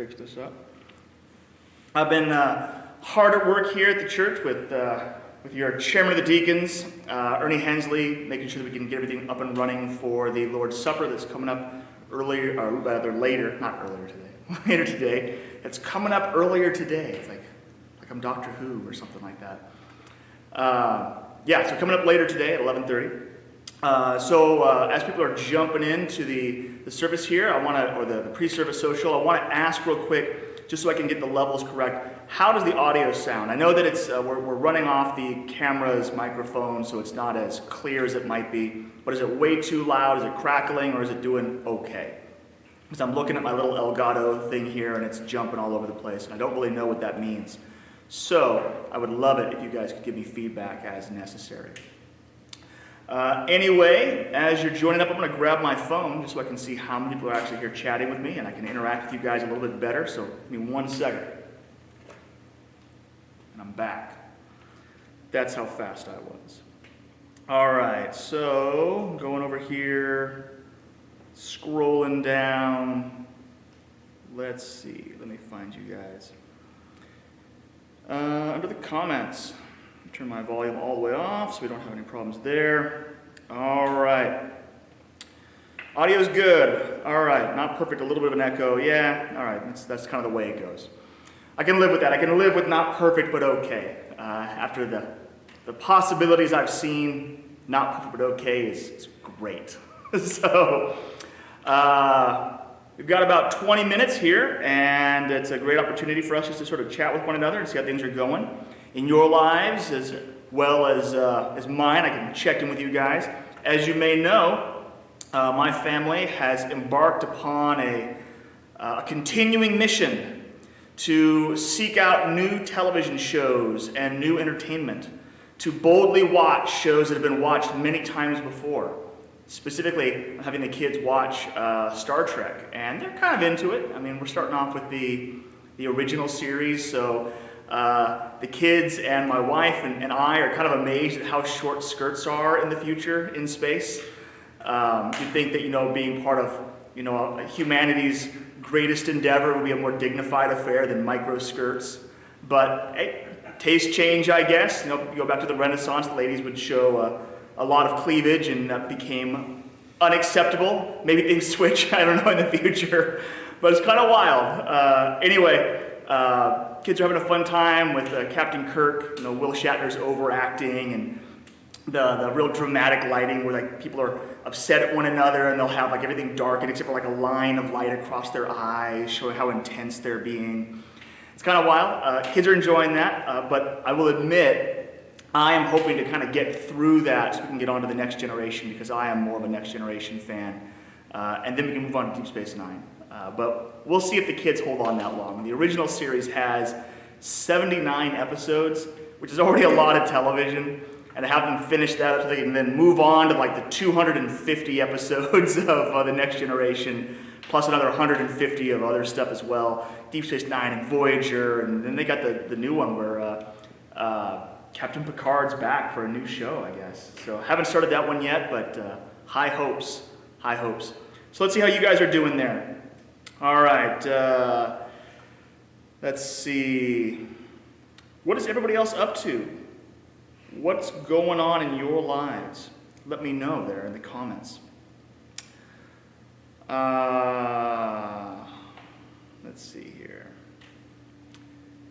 fix this up. I've been hard at work here at the church with your chairman of the deacons, Ernie Hensley, making sure that we can get everything up and running for the Lord's Supper that's coming up later today. It's coming up earlier today. It's like I'm Doctor Who or something like that. So coming up later today at 11:30. As people are jumping into the service here, the pre-service social, I want to ask real quick, just so I can get the levels correct, how does the audio sound? I know that it's we're running off the camera's microphone, so it's not as clear as it might be, but is it way too loud? Is it crackling, or is it doing okay? Because I'm looking at my little Elgato thing here, and it's jumping all over the place, and I don't really know what that means. So I would love it if you guys could give me feedback as necessary. Anyway, as you're joining up, I'm going to grab my phone just so I can see how many people are actually here chatting with me, and I can interact with you guys a little bit better. So give me 1 second. And I'm back. That's how fast I was. All right, so going over here, scrolling down. Let's see. Let me find you guys. Under the comments, turn my volume all the way off so we don't have any problems there. All right. Audio's good. All right. Not perfect, a little bit of an echo. Yeah. All right. That's kind of the way it goes. I can live with that. I can live with not perfect but okay. After the possibilities I've seen, not perfect but okay is great. So, we've got about 20 minutes here, and it's a great opportunity for us just to sort of chat with one another and see how things are going in your lives as well as mine. I can check in with you guys. As you may know, my family has embarked upon a continuing mission to seek out new television shows and new entertainment, to boldly watch shows that have been watched many times before. Specifically, having the kids watch Star Trek, and they're kind of into it. I mean, we're starting off with the original series, so the kids and my wife and I are kind of amazed at how short skirts are in the future in space. You'd think that, being part of, humanity's greatest endeavor would be a more dignified affair than micro skirts. But hey, taste change, I guess. You go back to the Renaissance, the ladies would show a lot of cleavage, and that became unacceptable. Maybe things switch, I don't know, in the future. But it's kind of wild. Anyway, kids are having a fun time with Captain Kirk. Will Shatner's overacting, and the real dramatic lighting where people are upset at one another, and they'll have everything darkened except for a line of light across their eyes, showing how intense they're being. It's kind of wild. Kids are enjoying that, but I will admit, I am hoping to kind of get through that so we can get on to the next generation, because I am more of a next generation fan. And then we can move on to Deep Space Nine. But we'll see if the kids hold on that long. The original series has 79 episodes, which is already a lot of television. And to have them finish that up so they can then move on to the 250 episodes of the next generation, plus another 150 of other stuff as well. Deep Space Nine and Voyager, and then they got the new one where Captain Picard's back for a new show, I guess. So haven't started that one yet, but high hopes. So let's see how you guys are doing there. All right, let's see. What is everybody else up to? What's going on in your lives? Let me know there in the comments. Let's see here.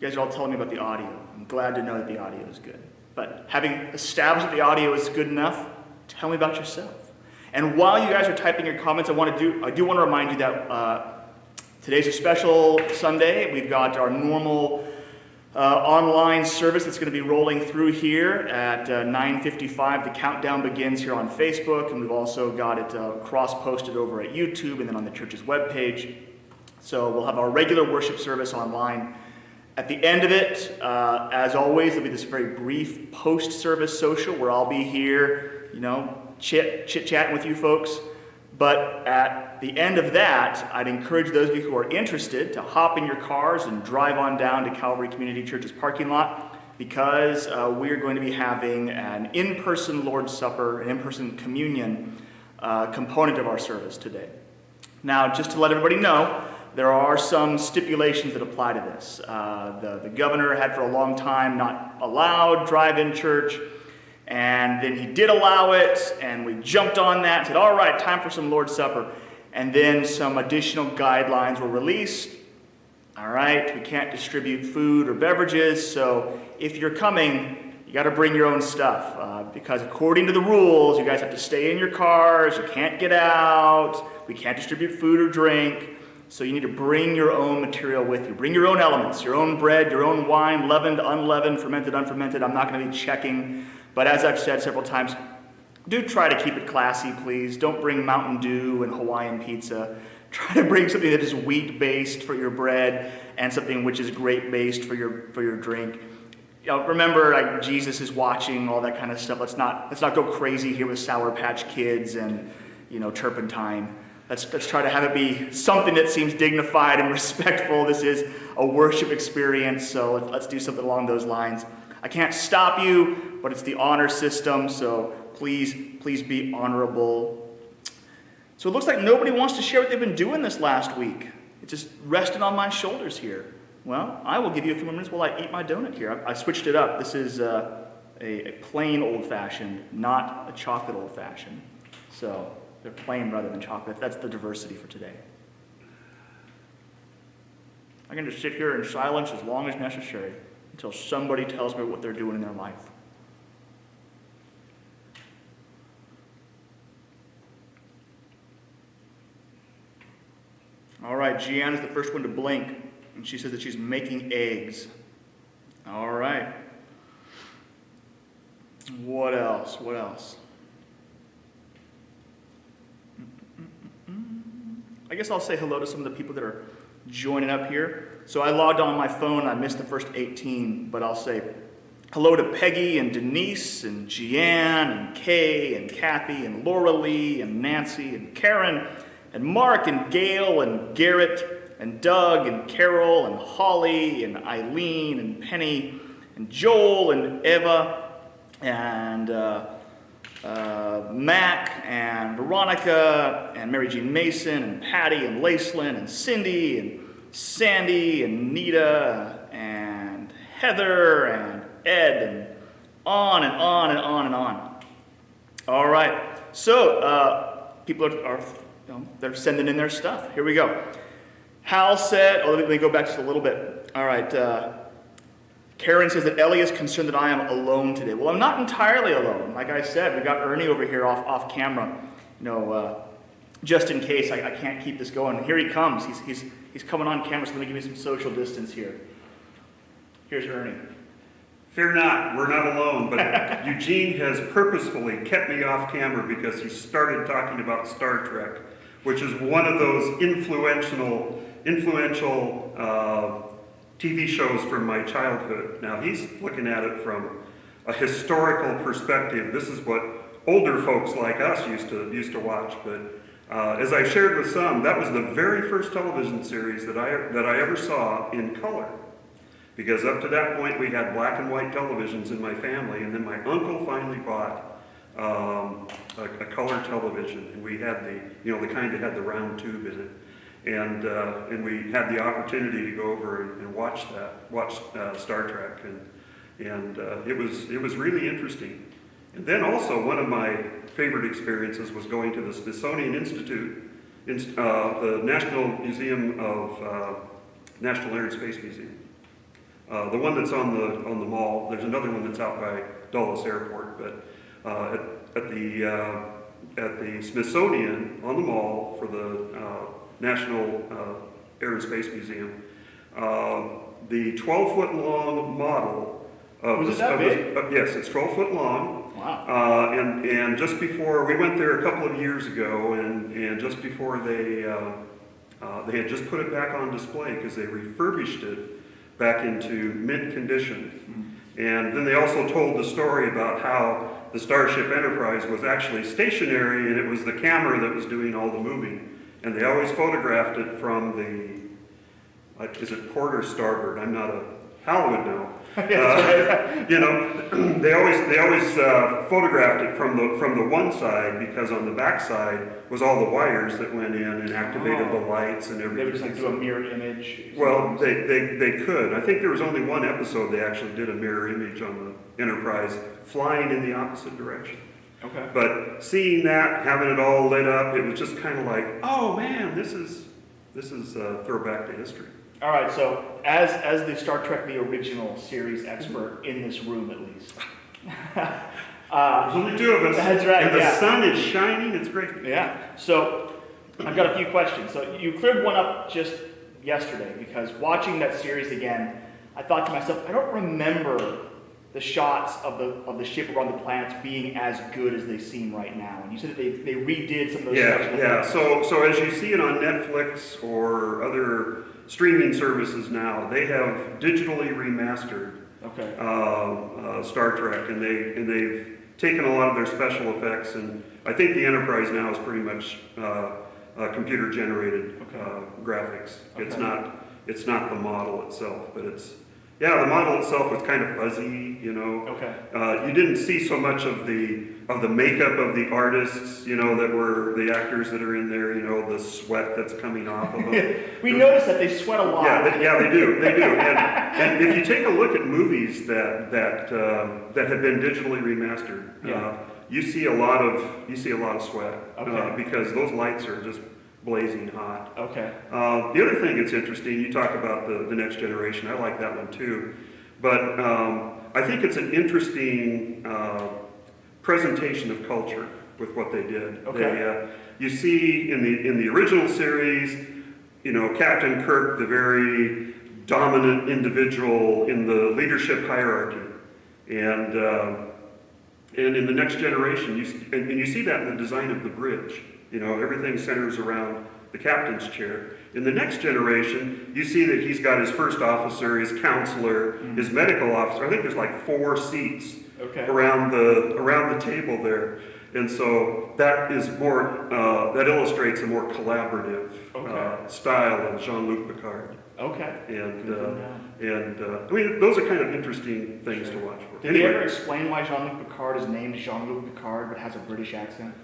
You guys are all telling me about the audio. I'm glad to know that the audio is good. But having established that the audio is good enough, tell me about yourself. And while you guys are typing your comments, I do want to remind you that today's a special Sunday. We've got our normal online service that's going to be rolling through here at 9:55. The countdown begins here on Facebook, and we've also got it cross-posted over at YouTube and then on the church's webpage. So we'll have our regular worship service online. At the end of it, as always, there'll be this very brief post-service social where I'll be here, chit-chatting with you folks. But at the end of that, I'd encourage those of you who are interested to hop in your cars and drive on down to Calvary Community Church's parking lot, because we're going to be having an in-person Lord's Supper, an in-person communion component of our service today. Now, just to let everybody know, there are some stipulations that apply to this. The governor had for a long time not allowed drive-in church, and then he did allow it, and we jumped on that and said, all right, time for some Lord's Supper. And then some additional guidelines were released. All right, we can't distribute food or beverages, so if you're coming, you got to bring your own stuff, because according to the rules, you guys have to stay in your cars, you can't get out, we can't distribute food or drink, so you need to bring your own material with you. Bring your own elements, your own bread, your own wine, leavened, unleavened, fermented, unfermented. I'm not going to be checking, but as I've said several times, do try to keep it classy, please. Don't bring Mountain Dew and Hawaiian pizza. Try to bring something that is wheat-based for your bread and something which is grape-based for your drink. Remember, like, Jesus is watching, all that kind of stuff. Let's not go crazy here with Sour Patch Kids and, turpentine. Let's try to have it be something that seems dignified and respectful. This is a worship experience, so let's do something along those lines. I can't stop you, but it's the honor system, so please be honorable. So it looks like nobody wants to share what they've been doing this last week. It's just resting on my shoulders here. Well, I will give you a few more minutes while I eat my donut here. I switched it up. This is a plain old-fashioned, not a chocolate old-fashioned. So they're plain rather than chocolate. That's the diversity for today. I can just sit here in silence as long as necessary until somebody tells me what they're doing in their life. All right, Gianna's the first one to blink, and she says that she's making eggs. All right. What else? I guess I'll say hello to some of the people that are joining up here. So I logged on my phone. I missed the first 18, but I'll say hello to Peggy and Denise and Jeanne and Kay and Kathy and Laura Lee and Nancy and Karen and Mark and Gail and Garrett and Doug and Carol and Holly and Eileen and Penny and Joel and Eva and Mac and Veronica and Mary Jean Mason and Patty and Lacelyn and Cindy and Sandy and Nita and Heather and Ed and on and on and on and on. All right, so people are they're sending in their stuff. Here we go. Hal said, let me go back just a little bit. All right, Karen says that Ellie is concerned that I am alone today. Well, I'm not entirely alone. Like I said, we got Ernie over here off camera, just in case I can't keep this going. Here he comes. He's coming on camera, so let me give you some social distance here. Here's Ernie. Fear not, we're not alone, but Eugene has purposefully kept me off camera because he started talking about Star Trek, which is one of those influential TV shows from my childhood. Now he's looking at it from a historical perspective. This is what older folks like us used to watch. But as I shared with some, that was the very first television series that I ever saw in color. Because up to that point we had black and white televisions in my family, and then my uncle finally bought a color television, and we had the kind that had the round tube in it, and we had the opportunity to go over and watch Star Trek, and it was really interesting. And then also one of my favorite experiences was going to the Smithsonian Institute, the National Museum of National Air and Space Museum. The one that's on the mall. There's another one that's out by Dulles Airport, but at the Smithsonian on the mall for the National Air and Space Museum, the 12-foot long model of Was it that big? Yes, it's 12 foot long. Wow. And just before we went there a couple of years ago, and just before they had just put it back on display because they refurbished it back into mint condition. And then they also told the story about how the Starship Enterprise was actually stationary, and it was the camera that was doing all the moving. And they always photographed it from the, is it port or starboard? I'm not a Hal would know. Right. You know, they always photographed it from the one side, because on the back side was all the wires that went in and activated the lights and everything. They would just like do a mirror image. Well, they could. I think there was only one episode they actually did a mirror image on the Enterprise flying in the opposite direction. Okay. But seeing that, having it all lit up, it was just kind of like, oh man, this is a throwback to history. All right, so as the Star Trek the original series expert in this room, at least. There's only two of us. That's right. And the sun is shining. It's great. Yeah. So I've got a few questions. So you cleared one up just yesterday, because watching that series again, I thought to myself, I don't remember the shots of the ship around the planets being as good as they seem right now. And you said that they redid some of those. Yeah. So as you see it on Netflix or other streaming services now, they have digitally remastered Star Trek, and they've taken a lot of their special effects, and I think the Enterprise now is pretty much computer generated graphics. Okay. It's not the model itself, but the model itself was kind of fuzzy, you know. Okay. You didn't see so much of the makeup of the artists, you know, that were the actors that are in there, you know, the sweat that's coming off of them. We noticed that they sweat a lot. Yeah, they do. And if you take a look at movies that have been digitally remastered, you see a lot of sweat, because those lights are just blazing hot. Okay. The other thing that's interesting, you talk about the next generation. I like that one too, but I think it's an interesting presentation of culture with what they did. Okay. You see in the original series, you know, Captain Kirk, the very dominant individual in the leadership hierarchy, and in the next generation, you see that in the design of the bridge. You know, everything centers around the captain's chair. In the next generation, you see that he's got his first officer, his counselor, his medical officer. I think there's like 4 seats around the table there, and so that is more that illustrates a more collaborative style of Jean-Luc Picard. Okay. And I mean, those are kind of interesting things to watch for. Did they ever explain why Jean-Luc Picard is named Jean-Luc Picard but has a British accent?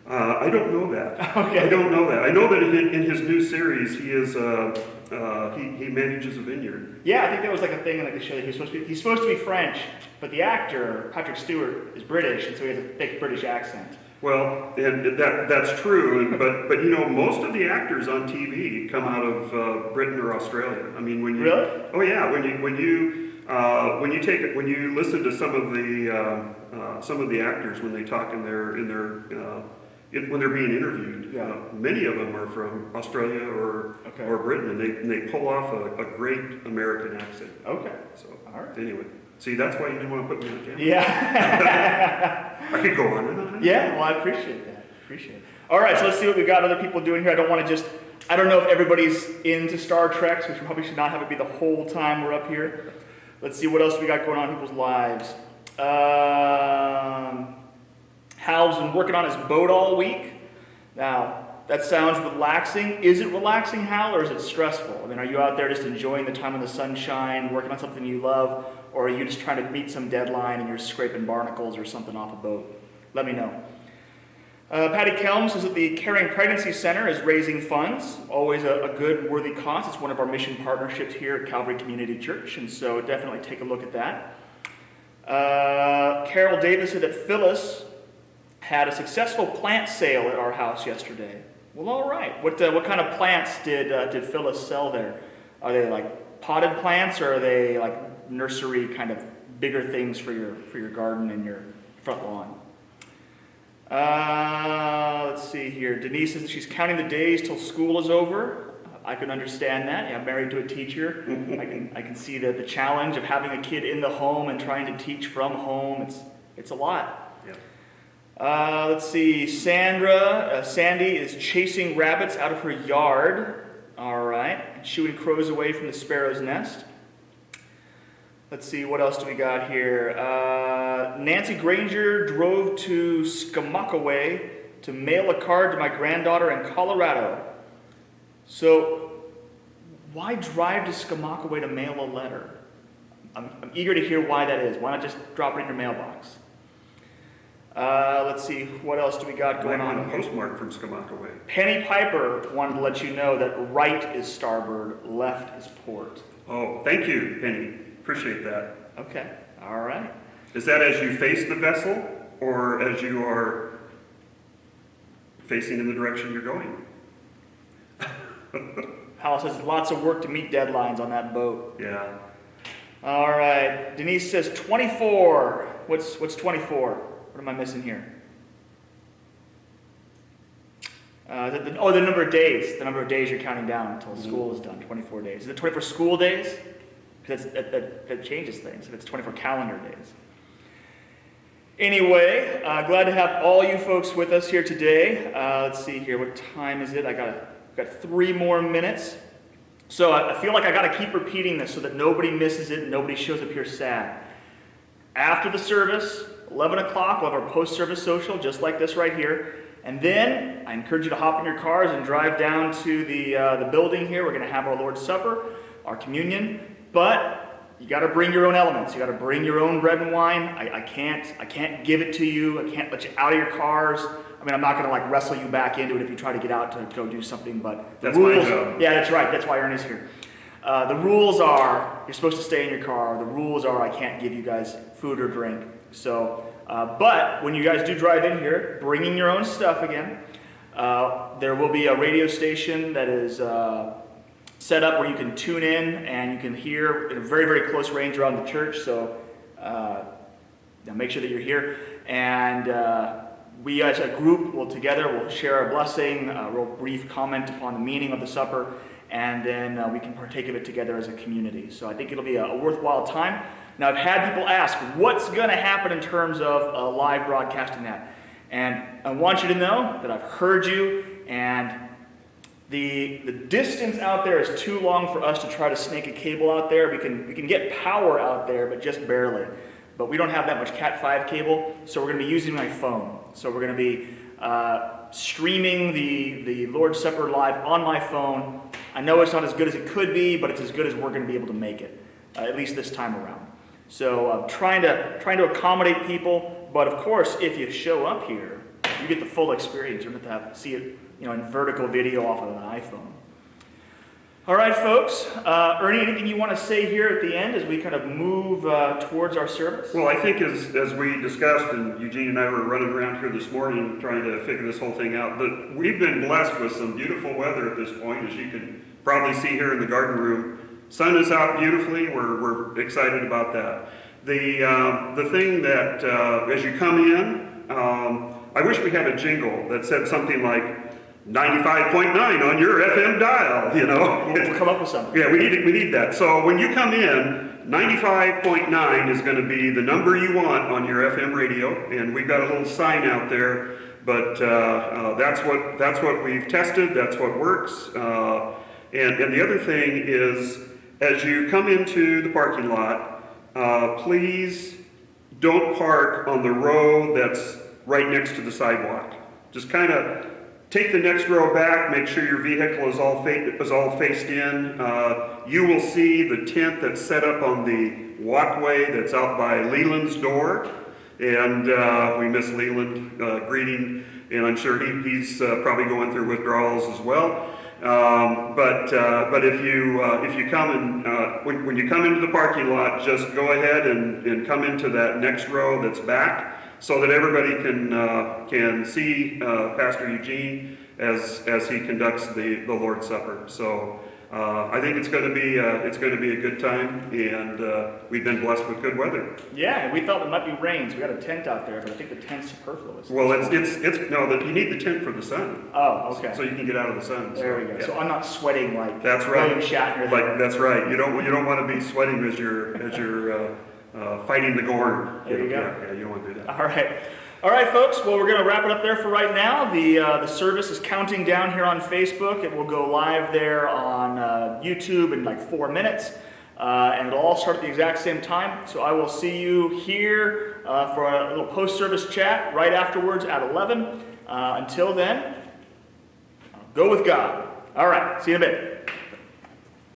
I don't know that. Okay. I don't know that. I know that in his new series, he is he manages a vineyard. Yeah, I think that was like a thing in like the show that he's supposed to be French, but the actor Patrick Stewart is British, and so he has a thick British accent. Well, and that's true, but you know, most of the actors on TV come out of Britain or Australia. I mean, when you really? Oh yeah, when you listen to some of the actors when they talk when they're being interviewed, many of them are from Australia or Britain, and they pull off a great American accent. Okay. So all right. Anyway, see, that's why you didn't want to put me on camera. Yeah. I could go on and on. Yeah, well, I appreciate that. All right, so let's see what we got other people doing here. I don't know if everybody's into Star Trek, so we probably should not have it be the whole time we're up here. Let's see what else we got going on in people's lives. Hal's been working on his boat all week. Now, that sounds relaxing. Is it relaxing, Hal, or is it stressful? I mean, are you out there just enjoying the time in the sunshine, working on something you love, or are you just trying to meet some deadline and you're scraping barnacles or something off a boat? Let me know. Patty Kelms is at the Caring Pregnancy Center, is raising funds. Always a good, worthy cause. It's one of our mission partnerships here at Calvary Community Church, and so definitely take a look at that. Carol Davis said that Phyllis had a successful plant sale at our house yesterday. Well, all right. What kind of plants did Phyllis sell there? Are they like potted plants, or are they like nursery kind of bigger things for your garden and your front lawn? Let's see here. Denise says that she's counting the days till school is over. I can understand that. Yeah, I'm married to a teacher. I can see the challenge of having a kid in the home and trying to teach from home. It's a lot. Yeah. Let's see. Sandy is chasing rabbits out of her yard. All right. And shooing crows away from the sparrow's nest. Let's see, what else do we got here? Nancy Granger drove to Skamokaway to mail a card to my granddaughter in Colorado. So, why drive to Skamokaway to mail a letter? I'm eager to hear why that is. Why not just drop it in your mailbox? Let's see, what else do we got going on? A postmark from Skamaka Way. Penny Piper wanted to let you know that right is starboard, left is port. Oh, thank you, Penny. Appreciate that. Okay, all right. Is that as you face the vessel, or as you are facing in the direction you're going? Hal says lots of work to meet deadlines on that boat. Yeah. All right. Denise says 24. What's 24? What am I missing here? The number of days. The number of days you're counting down until school is done. 24 days. Is it 24 school days? Because that changes things. If it's 24 calendar days. Anyway, glad to have all you folks with us here today. Let's see here. What time is it? I got 3 more minutes. So I feel like I got to keep repeating this so that nobody misses it and nobody shows up here sad. After the service, 11 o'clock, we'll have our post-service social, just like this right here. And then I encourage you to hop in your cars and drive down to the building here. We're going to have our Lord's Supper, our communion. But you got to bring your own elements. You got to bring your own bread and wine. I can't give it to you. I can't let you out of your cars. I mean, I'm not going to like wrestle you back into it if you try to get out to go do something. But that's rules, my job. Yeah, that's right. That's why Ernie's here. The rules are you're supposed to stay in your car. The rules are I can't give you guys food or drink. So, but when you guys do drive in here, bringing your own stuff again. There will be a radio station that is set up where you can tune in and you can hear at a very, very close range around the church. So make sure that you're here. And we as a group will share our blessing, a real brief comment upon the meaning of the supper, and then we can partake of it together as a community. So I think it'll be a worthwhile time. Now I've had people ask, what's going to happen in terms of live broadcasting that? And I want you to know that I've heard you, and the distance out there is too long for us to try to snake a cable out there. We can get power out there, but just barely. But we don't have that much Cat 5 cable, so we're going to be using my phone. So we're going to be streaming the Lord's Supper live on my phone. I know it's not as good as it could be, but it's as good as we're going to be able to make it, at least this time around. So trying to accommodate people, but of course, if you show up here, you get the full experience. You're going to have to see it, in vertical video off of an iPhone. All right, folks. Ernie, anything you want to say here at the end as we kind of move towards our service? Well, I think as we discussed, and Eugene and I were running around here this morning trying to figure this whole thing out, but we've been blessed with some beautiful weather at this point, as you can probably see here in the garden room. Sun is out beautifully. We're excited about that. The thing that as you come in, I wish we had a jingle that said something like 95.9 on your FM dial. We'll come up with something. Yeah, we need that. So when you come in, 95.9 is going to be the number you want on your FM radio, and we've got a little sign out there. But that's what we've tested. That's what works. And the other thing is, as you come into the parking lot, please don't park on the row that's right next to the sidewalk. Just kind of take the next row back, make sure your vehicle is all faced in. You will see the tent that's set up on the walkway that's out by Leland's door. And we miss Leland greeting, and I'm sure he's probably going through withdrawals as well. But if you come and when you come into the parking lot, just go ahead and come into that next row that's back, so that everybody can see Pastor Eugene as he conducts the Lord's Supper. So I think it's going to be a good time, and we've been blessed with good weather. Yeah, we thought it might be rain, so we got a tent out there, but I think the tent's superfluous. Well, you need the tent for the sun. Oh, okay. So you can get out of the sun. There we go. Yeah. So I'm not sweating like that's right. William Shatner. That's right. You don't want to be sweating as you're fighting the Gorn. There you go. Yeah, you don't want to do that. All right, folks. Well, we're going to wrap it up there for right now. The service is counting down here on Facebook. It will go live there on YouTube in like 4 minutes. And it'll all start at the exact same time. So I will see you here for a little post-service chat right afterwards at 11. Until then, go with God. All right. See you in a bit.